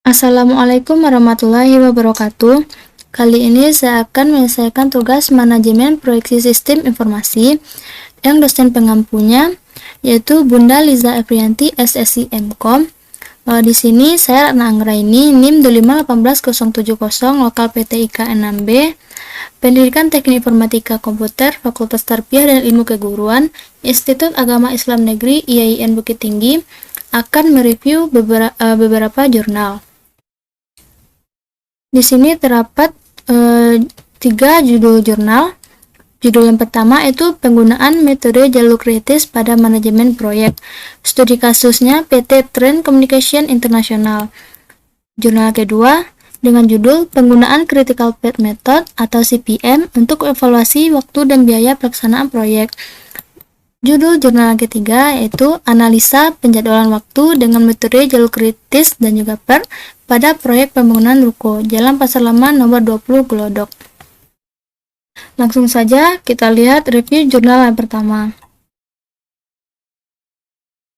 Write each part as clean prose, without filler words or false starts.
Assalamualaikum warahmatullahi wabarakatuh. Kali ini saya akan menyelesaikan tugas manajemen proyeksi sistem informasi yang dosen pengampunya yaitu Bunda Liza Eprianti SSI MKOM. Di sini saya Ratna Anggraini, NIM 2518070, lokal PT IKA 6B, Pendidikan Teknik Informatika Komputer, Fakultas Tarbiyah dan Ilmu Keguruan, Institut Agama Islam Negeri IAIN Bukit Tinggi, akan mereview beberapa jurnal. Di sini terdapat 3 judul jurnal. Judul yang pertama itu penggunaan metode jalur kritis pada manajemen proyek. Studi kasusnya PT Trend Communication International. Jurnal kedua dengan judul penggunaan Critical Path Method atau CPM untuk evaluasi waktu dan biaya pelaksanaan proyek. Judul jurnal ketiga yaitu analisa penjadwalan waktu dengan metode jalur kritis dan juga PER pada proyek pembangunan ruko Jalan Pasar Lama nomor 20 Glodok. Langsung saja kita lihat review jurnal yang pertama.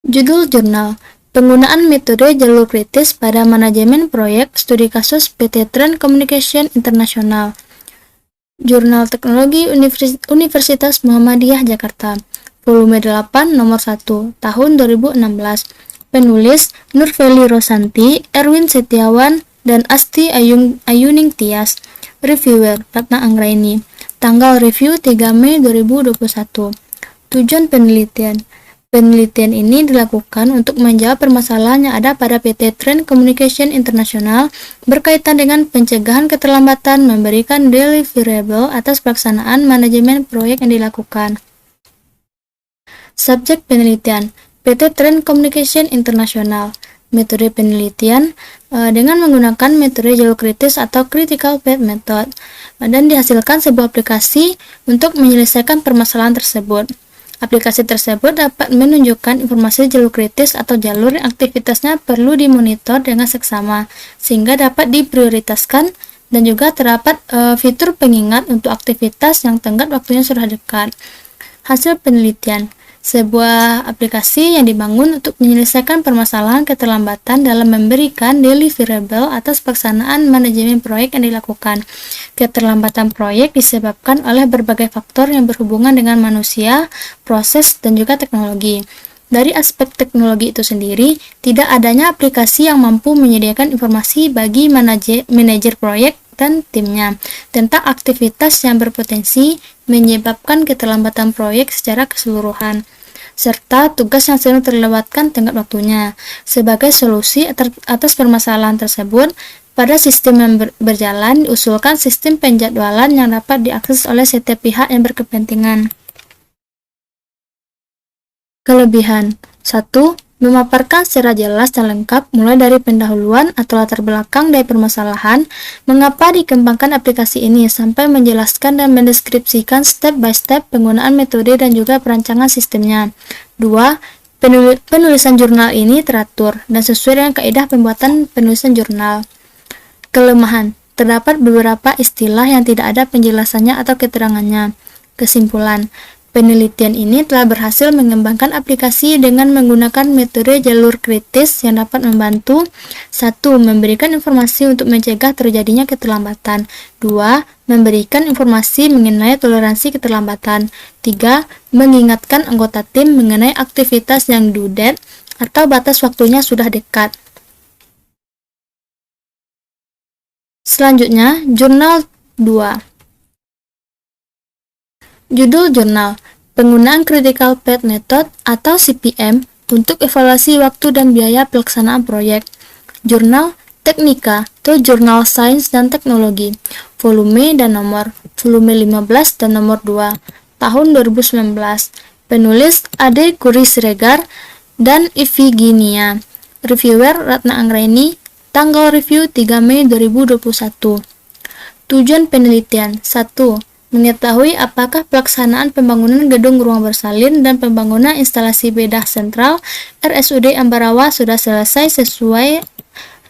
Judul jurnal penggunaan metode jalur kritis pada manajemen proyek studi kasus PT Trend Communication International. Jurnal Teknologi Universitas Muhammadiyah Jakarta. Volume 8 nomor 1 tahun 2016. Penulis Nurfeli Rosanti, Erwin Setiawan, dan Asti Ayuning Tias. Reviewer Ratna Anggraini. Tanggal review 3 Mei 2021. Tujuan penelitian. Penelitian ini dilakukan untuk menjawab permasalahan yang ada pada PT Trend Communication International berkaitan dengan pencegahan keterlambatan memberikan deliverable atas pelaksanaan manajemen proyek yang dilakukan. Subjek penelitian PT Trend Communication International. Metode penelitian dengan menggunakan metode jalur kritis atau Critical Path Method dan dihasilkan sebuah aplikasi untuk menyelesaikan permasalahan tersebut. Aplikasi tersebut dapat menunjukkan informasi jalur kritis atau jalur yang aktivitasnya perlu dimonitor dengan seksama sehingga dapat diprioritaskan, dan juga terdapat fitur pengingat untuk aktivitas yang tenggat waktunya sudah dekat. Hasil penelitian sebuah aplikasi yang dibangun untuk menyelesaikan permasalahan keterlambatan dalam memberikan deliverable atas pelaksanaan manajemen proyek yang dilakukan. Keterlambatan proyek disebabkan oleh berbagai faktor yang berhubungan dengan manusia, proses, dan juga teknologi. Dari aspek teknologi itu sendiri, tidak adanya aplikasi yang mampu menyediakan informasi bagi manajer proyek dan timnya tentang aktivitas yang berpotensi menyebabkan keterlambatan proyek secara keseluruhan, serta tugas yang sering terlewatkan tenggat waktunya. Sebagai solusi atas permasalahan tersebut, pada sistem yang berjalan diusulkan sistem penjadwalan yang dapat diakses oleh setiap pihak yang berkepentingan. Kelebihan 1. Memaparkan secara jelas dan lengkap mulai dari pendahuluan atau latar belakang dari permasalahan, mengapa dikembangkan aplikasi ini, sampai menjelaskan dan mendeskripsikan step by step penggunaan metode dan juga perancangan sistemnya. 2. Penulisan jurnal ini teratur dan sesuai dengan kaidah pembuatan penulisan jurnal. Kelemahan, terdapat beberapa istilah yang tidak ada penjelasannya atau keterangannya. Kesimpulan, penelitian ini telah berhasil mengembangkan aplikasi dengan menggunakan metode jalur kritis yang dapat membantu 1. Memberikan informasi untuk mencegah terjadinya keterlambatan. 2. Memberikan informasi mengenai toleransi keterlambatan. 3. Mengingatkan anggota tim mengenai aktivitas yang due date atau batas waktunya sudah dekat. Selanjutnya, jurnal 2. Judul jurnal penggunaan Critical Path Method atau CPM untuk evaluasi waktu dan biaya pelaksanaan proyek. Jurnal Teknika atau Jurnal Sains dan Teknologi, volume dan nomor, volume 15 dan nomor 2, tahun 2019. Penulis Ade Kuri Siregar dan Ifiginia. Reviewer Ratna Anggraini. Tanggal review 3 Mei 2021. Tujuan penelitian 1. Mengetahui apakah pelaksanaan pembangunan gedung ruang bersalin dan pembangunan instalasi bedah sentral RSUD Ambarawa sudah selesai sesuai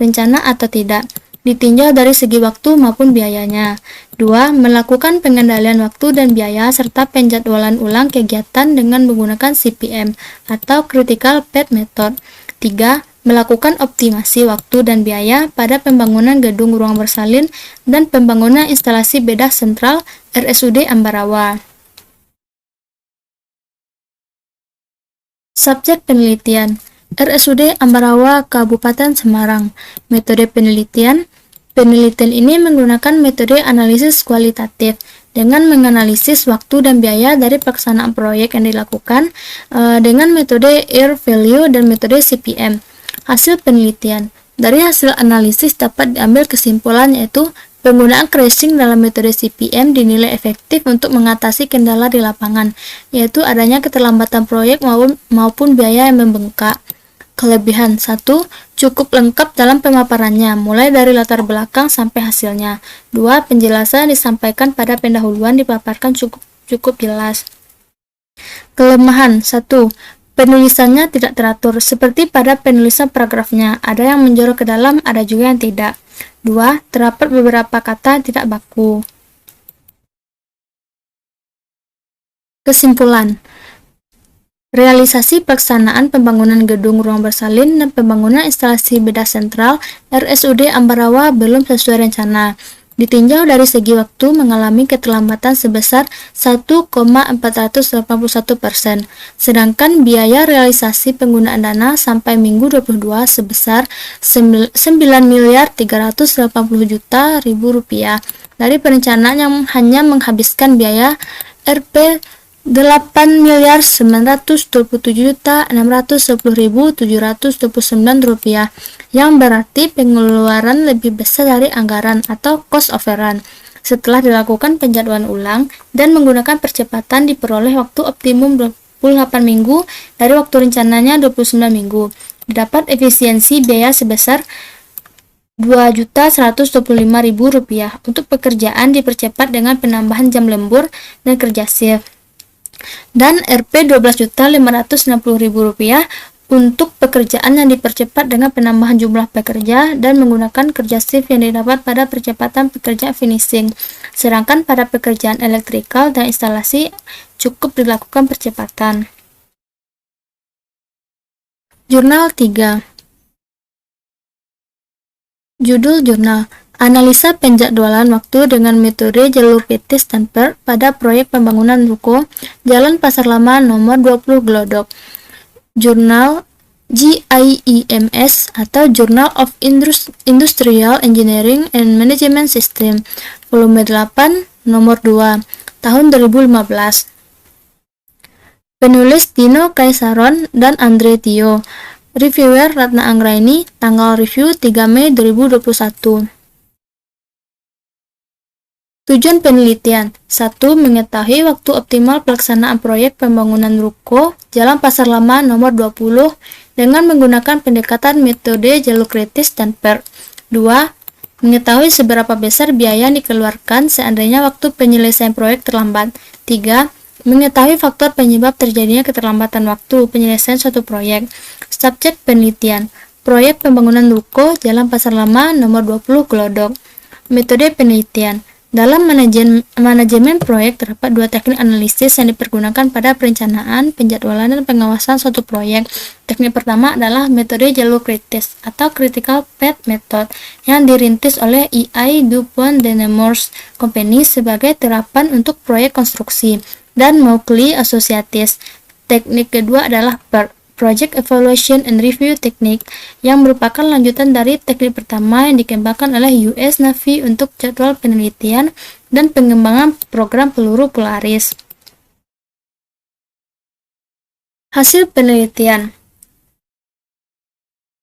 rencana atau tidak, ditinjau dari segi waktu maupun biayanya. 2. Melakukan pengendalian waktu dan biaya serta penjadwalan ulang kegiatan dengan menggunakan CPM atau Critical Path Method. 3. melakukan optimasi waktu dan biaya pada pembangunan gedung ruang bersalin dan pembangunan instalasi bedah sentral RSUD Ambarawa. Subjek penelitian RSUD Ambarawa Kabupaten Semarang. Metode penelitian ini menggunakan metode analisis kualitatif dengan menganalisis waktu dan biaya dari pelaksanaan proyek yang dilakukan dengan metode Air Value dan metode CPM. Hasil penelitian. Dari hasil analisis dapat diambil kesimpulan yaitu penggunaan crashing dalam metode CPM dinilai efektif untuk mengatasi kendala di lapangan, yaitu adanya keterlambatan proyek maupun biaya yang membengkak. Kelebihan 1. Cukup lengkap dalam pemaparannya, mulai dari latar belakang sampai hasilnya. 2. Penjelasan yang disampaikan pada pendahuluan dipaparkan cukup jelas. Kelemahan 1. Penulisannya tidak teratur, seperti pada penulisan paragrafnya, ada yang menjorok ke dalam, ada juga yang tidak. 2. Terdapat beberapa kata tidak baku. Kesimpulan. Realisasi pelaksanaan pembangunan gedung ruang bersalin dan pembangunan instalasi bedah sentral RSUD Ambarawa belum sesuai rencana. Ditinjau dari segi waktu mengalami keterlambatan sebesar 1,481%, sedangkan biaya realisasi penggunaan dana sampai Minggu 22 sebesar 9.380.000.000 rupiah dari perencanaan yang hanya menghabiskan biaya Rp 8.927.610.729 rupiah, yang berarti pengeluaran lebih besar dari anggaran atau cost overrun. Setelah dilakukan penjadwalan ulang dan menggunakan percepatan, diperoleh waktu optimum 28 minggu dari waktu rencananya 29 minggu. Didapat efisiensi biaya sebesar Rp2.125.000 untuk pekerjaan dipercepat dengan penambahan jam lembur dan kerja shift, dan Rp 12.560.000 untuk pekerjaan yang dipercepat dengan penambahan jumlah pekerja dan menggunakan kerja shift yang didapat pada percepatan pekerjaan finishing. Sedangkan pada pekerjaan elektrikal dan instalasi cukup dilakukan percepatan. Jurnal 3. Judul jurnal: Analisa penjadwalan waktu dengan metode jalur kritis Stanford pada proyek pembangunan ruko Jalan Pasar Lama nomor 20 Glodok. Jurnal GIEMS atau Journal of Industrial Engineering and Management System, volume 8, nomor 2, tahun 2015. Penulis Dino Kaisaron dan Andre Tio. Reviewer Ratna Anggraini. Tanggal review 3 Mei 2021. Tujuan penelitian: 1. Mengetahui waktu optimal pelaksanaan proyek pembangunan ruko Jalan Pasar Lama nomor 20 dengan menggunakan pendekatan metode jalur kritis dan PER. 2. Mengetahui seberapa besar biaya yang dikeluarkan seandainya waktu penyelesaian proyek terlambat. 3. Mengetahui faktor penyebab terjadinya keterlambatan waktu penyelesaian suatu proyek. Subjek penelitian: proyek pembangunan ruko Jalan Pasar Lama nomor 20 Glodok. Metode penelitian: dalam manajemen proyek terdapat dua teknik analisis yang dipergunakan pada perencanaan, penjadwalan, dan pengawasan suatu proyek. Teknik pertama adalah metode jalur kritis atau Critical Path Method yang dirintis oleh E.I. DuPont de Nemours Company sebagai terapan untuk proyek konstruksi, dan Mauchly Associates. Teknik kedua adalah PER, Project Evaluation and Review Technique, yang merupakan lanjutan dari teknik pertama yang dikembangkan oleh US Navy untuk jadwal penelitian dan pengembangan program peluru Polaris. Hasil penelitian: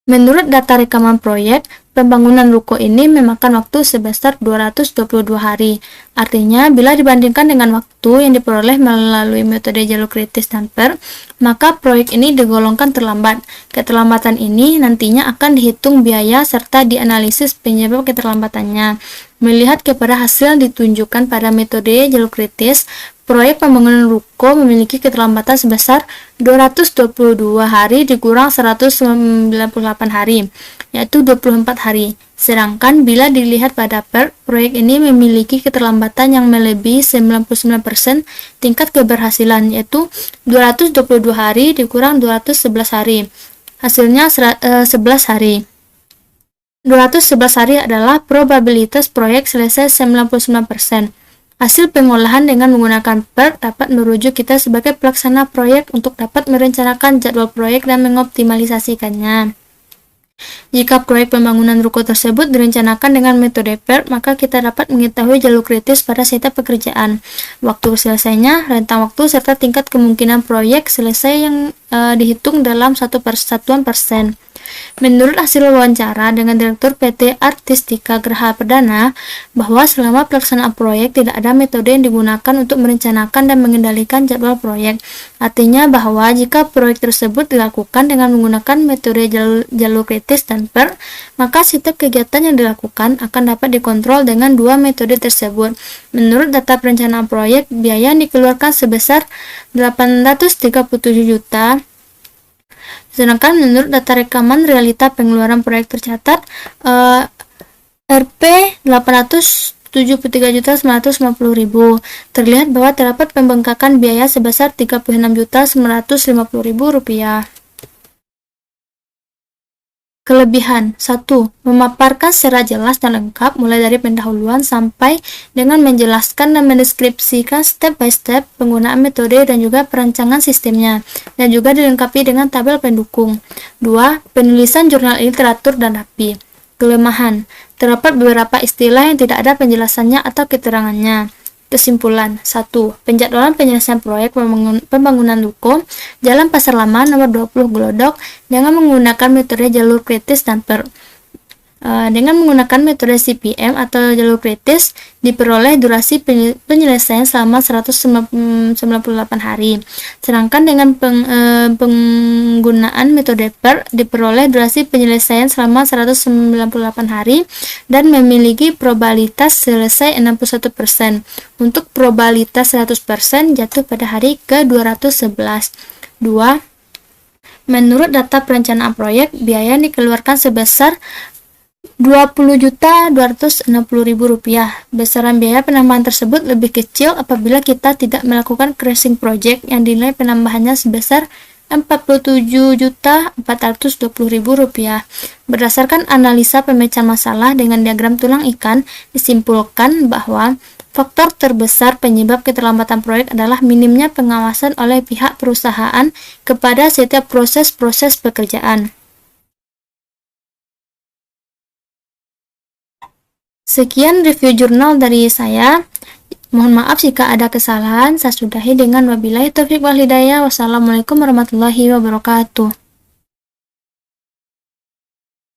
menurut data rekaman proyek, pembangunan ruko ini memakan waktu sebesar 222 hari. Artinya, bila dibandingkan dengan waktu yang diperoleh melalui metode jalur kritis dan PER, maka proyek ini digolongkan terlambat. Keterlambatan ini nantinya akan dihitung biaya serta dianalisis penyebab keterlambatannya. Melihat kepada hasil yang ditunjukkan pada metode jalur kritis, proyek pembangunan ruko memiliki keterlambatan sebesar 222 hari dikurang 198 hari, yaitu 24 hari. Sedangkan bila dilihat pada PER, proyek ini memiliki keterlambatan yang melebihi 99% tingkat keberhasilan, yaitu 222 hari dikurang 211 hari. hasilnya 11 hari. 211 hari adalah probabilitas proyek selesai 99%. Hasil pengolahan dengan menggunakan PERT dapat merujuk kita sebagai pelaksana proyek untuk dapat merencanakan jadwal proyek dan mengoptimalisasikannya. Jika proyek pembangunan ruko tersebut direncanakan dengan metode PERT, maka kita dapat mengetahui jalur kritis pada setiap pekerjaan, waktu selesainya, rentang waktu, serta tingkat kemungkinan proyek selesai yang dihitung dalam satu persatuan persen. Menurut hasil wawancara dengan Direktur PT Artistika Graha Perdana, bahwa selama pelaksanaan proyek tidak ada metode yang digunakan untuk merencanakan dan mengendalikan jadwal proyek. Artinya bahwa jika proyek tersebut dilakukan dengan menggunakan metode jalur kritis dan PERT, maka setiap kegiatan yang dilakukan akan dapat dikontrol dengan dua metode tersebut. Menurut data perencanaan proyek, biaya yang dikeluarkan sebesar 837 juta. Sedangkan menurut data rekaman realita pengeluaran proyek tercatat, Rp 873.950.000, terlihat bahwa terdapat pembengkakan biaya sebesar Rp36.950.000. Kelebihan 1. Memaparkan secara jelas dan lengkap mulai dari pendahuluan sampai dengan menjelaskan dan mendeskripsikan step by step penggunaan metode dan juga perancangan sistemnya, dan juga dilengkapi dengan tabel pendukung. 2. Penulisan jurnal ini teratur dan rapi. Kelemahan, terdapat beberapa istilah yang tidak ada penjelasannya atau keterangannya. Kesimpulan 1. Penjadwalan penyelesaian proyek pembangunan ruko Jalan Pasar Lama nomor 20 Glodok dengan menggunakan metode jalur kritis dan PERT. Dengan menggunakan metode CPM atau jalur kritis, diperoleh durasi penyelesaian selama 198 hari. Sedangkan dengan penggunaan metode PERT, diperoleh durasi penyelesaian selama 198 hari dan memiliki probabilitas selesai 61%. Untuk probabilitas 100% jatuh pada hari ke-211. 2. Menurut data perencanaan proyek, biaya yang dikeluarkan sebesar Rp20.260.000. Besaran biaya penambahan tersebut lebih kecil apabila kita tidak melakukan crashing project yang dinilai penambahannya sebesar Rp47.420.000. Berdasarkan analisa pemecahan masalah dengan diagram tulang ikan, disimpulkan bahwa faktor terbesar penyebab keterlambatan proyek adalah minimnya pengawasan oleh pihak perusahaan kepada setiap proses-proses pekerjaan. Sekian review jurnal dari saya. Mohon maaf jika ada kesalahan. Saya sudahi dengan wabillahi taufiq wal hidayah. Wassalamualaikum warahmatullahi wabarakatuh.